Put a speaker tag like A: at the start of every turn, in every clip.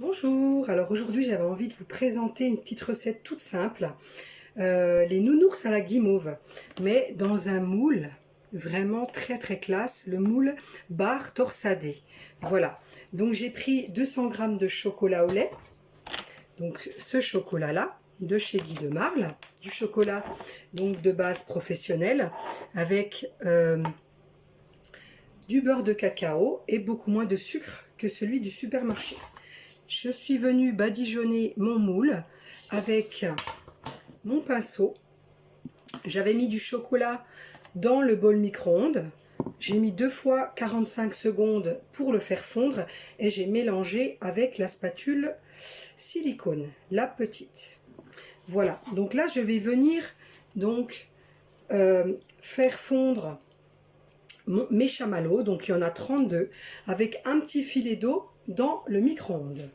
A: Bonjour, alors aujourd'hui j'avais envie de vous présenter une petite recette toute simple, les nounours à la guimauve, mais dans un moule vraiment très classe, le moule bar torsadé. Voilà, donc j'ai pris 200 g de chocolat au lait, donc ce chocolat là, de chez Guy de Marle, du chocolat donc de base professionnelle, avec du beurre de cacao et beaucoup moins de sucre que celui du supermarché. Je suis venue badigeonner mon moule avec mon pinceau. J'avais mis du chocolat dans le bol micro-ondes. J'ai mis 2 fois 45 secondes pour le faire fondre et j'ai mélangé avec la spatule silicone, la petite. Voilà, donc là je vais venir donc faire fondre mes chamallows, donc il y en a 32, avec un petit filet d'eau dans le micro-ondes.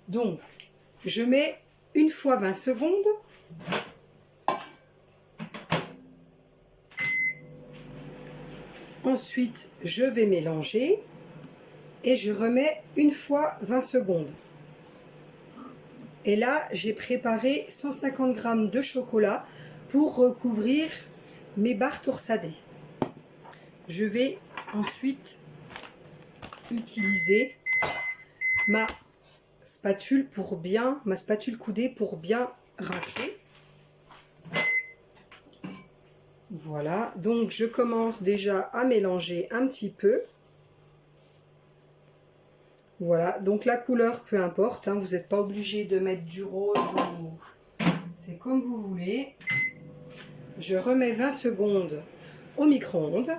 A: Donc, je mets 1 fois 20 secondes. Ensuite, je vais mélanger et je remets 1 fois 20 secondes. Et là, j'ai préparé 150 g de chocolat pour recouvrir mes barres torsadées. Je vais ensuite utiliser ma spatule coudée pour bien racler. Voilà, donc je commence déjà à mélanger un petit peu. Voilà, donc la couleur, peu importe, hein, vous n'êtes pas obligé de mettre du rose ou... c'est comme vous voulez. Je remets 20 secondes au micro-ondes.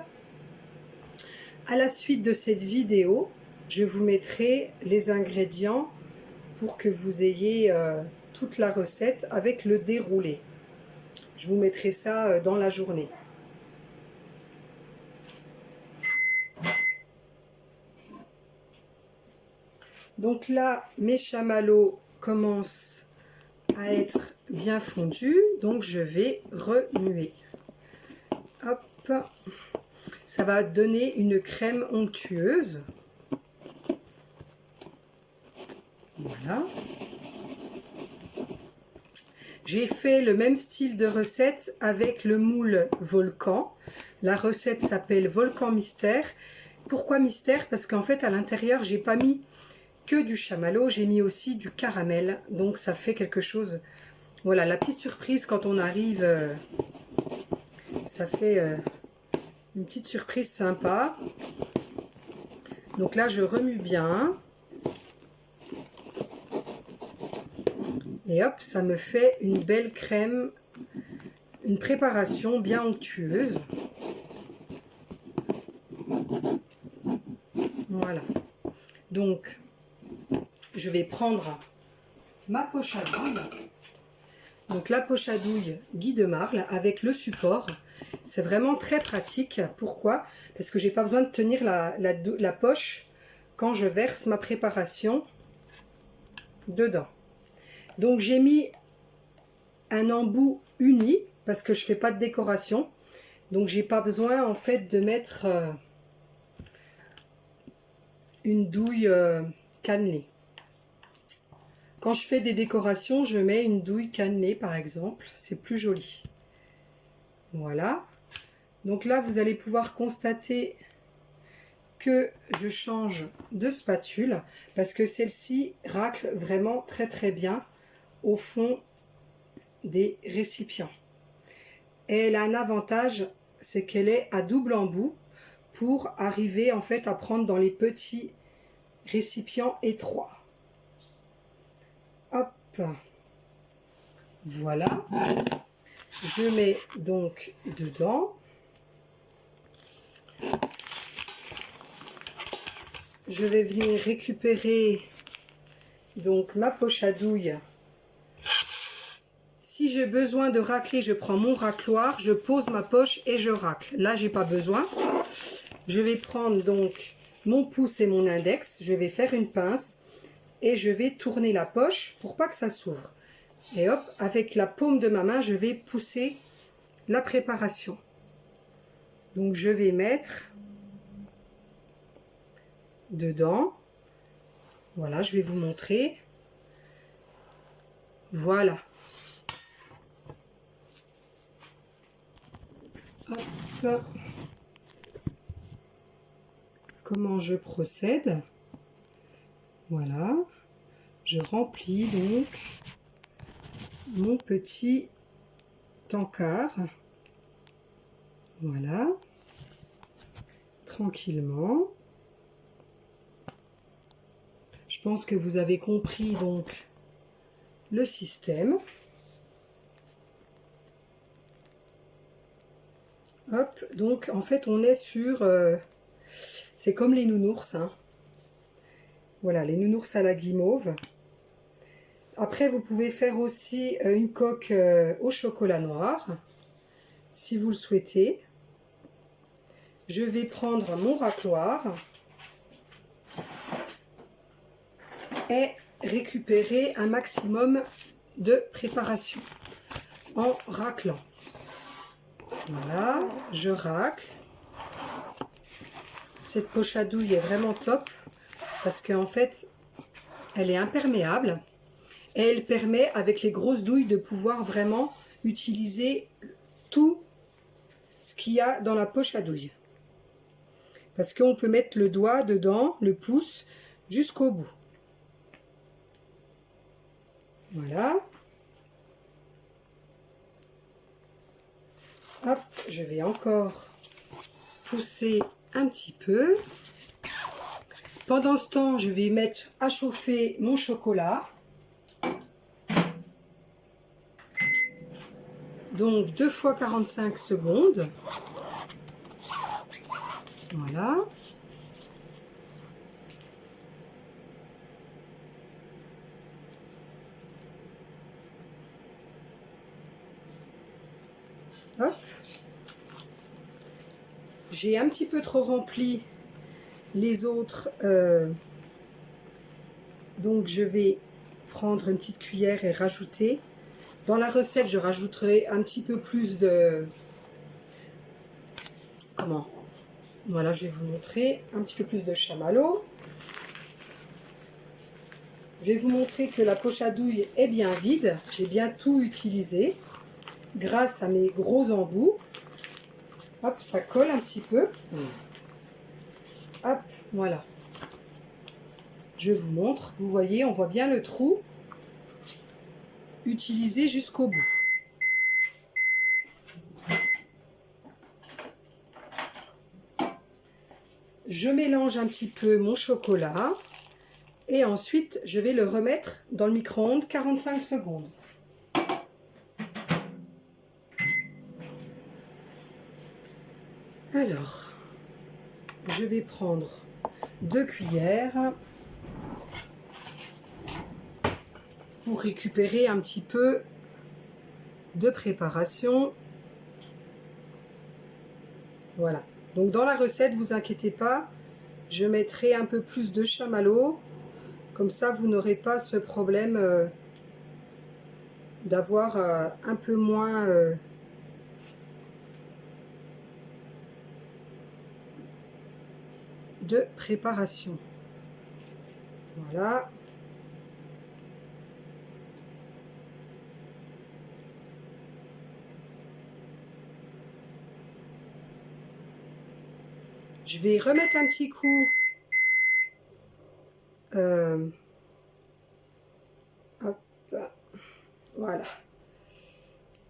A: À la suite de cette vidéo, je vous mettrai les ingrédients pour que vous ayez toute la recette avec le déroulé. Je vous mettrai ça dans la journée. Donc là, mes chamallows commencent à être bien fondus, donc je vais remuer. Hop, ça va donner une crème onctueuse. Voilà. J'ai fait le même style de recette avec le moule volcan. La recette s'appelle Volcan Mystère. Pourquoi mystère? Parce qu'en fait à l'intérieur j'ai pas mis que du chamallow, j'ai mis aussi du caramel. Donc ça fait quelque chose. Voilà, la petite surprise quand on arrive, ça fait une petite surprise sympa. Donc là je remue bien. Et hop, ça me fait une belle crème, une préparation bien onctueuse. Voilà. Donc, je vais prendre ma poche à douille. Donc la poche à douille Guy de Marle avec le support. C'est vraiment très pratique. Pourquoi? Parce que j'ai pas besoin de tenir la poche quand je verse ma préparation dedans. Donc j'ai mis un embout uni parce que je fais pas de décoration. Donc j'ai pas besoin en fait de mettre une douille cannelée. Quand je fais des décorations, je mets une douille cannelée par exemple, c'est plus joli. Voilà. Donc là, vous allez pouvoir constater que je change de spatule parce que celle-ci racle vraiment très bien au fond des récipients. Et elle a un avantage, c'est qu'elle est à double embout pour arriver en fait à prendre dans les petits récipients étroits. Hop, voilà. Je mets donc dedans. Je vais venir récupérer donc ma poche à douille. Si j'ai besoin de racler, je prends mon racloir, je pose ma poche et je racle. Là, j'ai pas besoin. Je vais prendre donc mon pouce et mon index. Je vais faire une pince et je vais tourner la poche pour pas que ça s'ouvre. Et hop, avec la paume de ma main, je vais pousser la préparation. Donc, je vais mettre dedans. Voilà, je vais vous montrer. Voilà. Hop. Comment je procède? Voilà. Je remplis donc mon petit encart. Voilà. Tranquillement. Je pense que vous avez compris donc le système. Hop, donc en fait on est sur... c'est comme les nounours, hein. Voilà, les nounours à la guimauve. Après, vous pouvez faire aussi une coque au chocolat noir, si vous le souhaitez. Je vais prendre mon racloir et récupérer un maximum de préparation en raclant. Voilà, je racle. Cette poche à douille est vraiment top parce qu'en fait, elle est imperméable et elle permet avec les grosses douilles de pouvoir vraiment utiliser tout ce qu'il y a dans la poche à douille. Parce qu'on peut mettre le doigt dedans, le pouce, jusqu'au bout. Voilà. Hop, je vais encore pousser un petit peu. Pendant ce temps, je vais mettre à chauffer mon chocolat. Donc 2 fois 45 secondes. Voilà. Hop. J'ai un petit peu trop rempli les autres. Donc je vais prendre une petite cuillère et rajouter. Dans la recette, je rajouterai un petit peu plus de... Comment? Voilà, je vais vous montrer un petit peu plus de chamallow. Je vais vous montrer que la poche à douille est bien vide. J'ai bien tout utilisé grâce à mes gros embouts. Hop, ça colle un petit peu. Hop, voilà. Je vous montre. Vous voyez, on voit bien le trou utilisé jusqu'au bout. Je mélange un petit peu mon chocolat et ensuite je vais le remettre dans le micro-ondes 45 secondes. Alors, je vais prendre 2 cuillères pour récupérer un petit peu de préparation. Voilà. Donc dans la recette, vous inquiétez pas, je mettrai un peu plus de chamallow. Comme ça, vous n'aurez pas ce problème d'avoir un peu moins de préparation. Voilà. Je vais remettre un petit coup. Hop, voilà.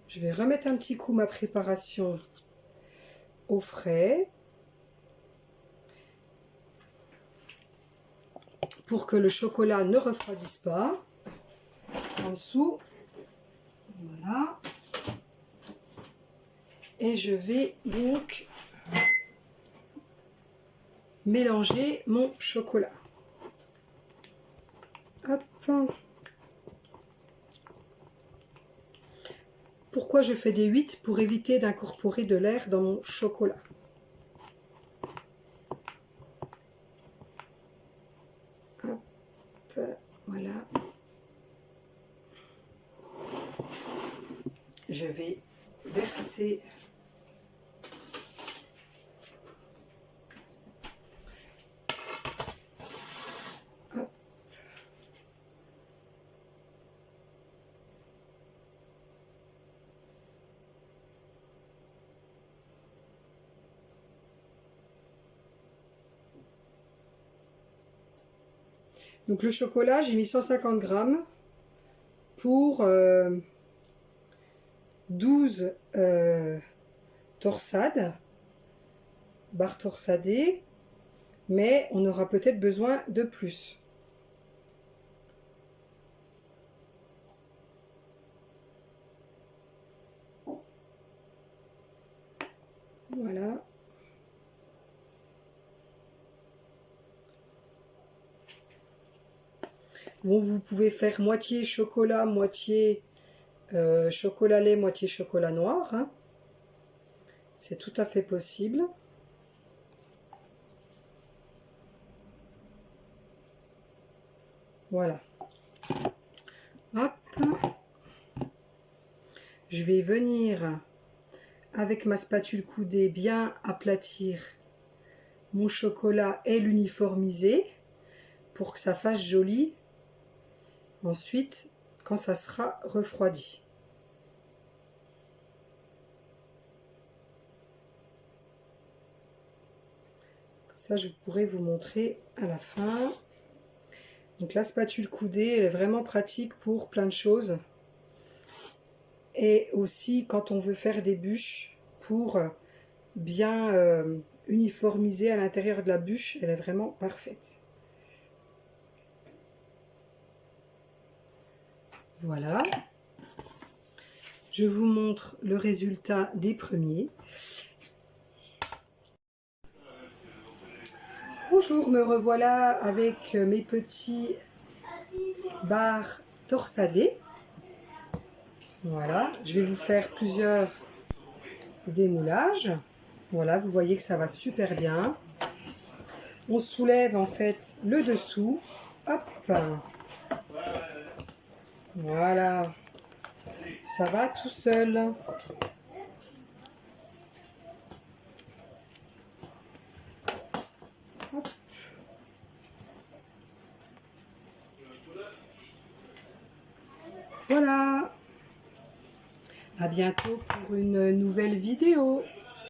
A: Je vais remettre un petit coup ma préparation au frais pour que le chocolat ne refroidisse pas. En dessous, voilà. Et je vais donc mélanger mon chocolat. Hop. Pourquoi je fais des 8? Pour éviter d'incorporer de l'air dans mon chocolat. Hop, voilà. Je vais verser Donc le chocolat, j'ai mis 150 grammes pour 12 torsades, barres torsadées, mais on aura peut-être besoin de plus. Voilà. Bon, vous pouvez faire moitié chocolat, moitié chocolat lait, moitié chocolat noir, hein. C'est tout à fait possible. Voilà. Hop. Je vais venir avec ma spatule coudée bien aplatir mon chocolat et l'uniformiser pour que ça fasse joli ensuite quand ça sera refroidi. Comme ça je pourrai vous montrer à la fin. Donc la spatule coudée, elle est vraiment pratique pour plein de choses. Et aussi quand on veut faire des bûches pour bien uniformiser à l'intérieur de la bûche, elle est vraiment parfaite. Voilà. Je vous montre le résultat des premiers. Bonjour, me revoilà avec mes petits barres torsadés. Voilà, je vais vous faire plusieurs démoulages. Voilà, vous voyez que ça va super bien. On soulève en fait le dessous. Hop. Voilà. Ça va tout seul. Hop. Voilà. À bientôt pour une nouvelle vidéo.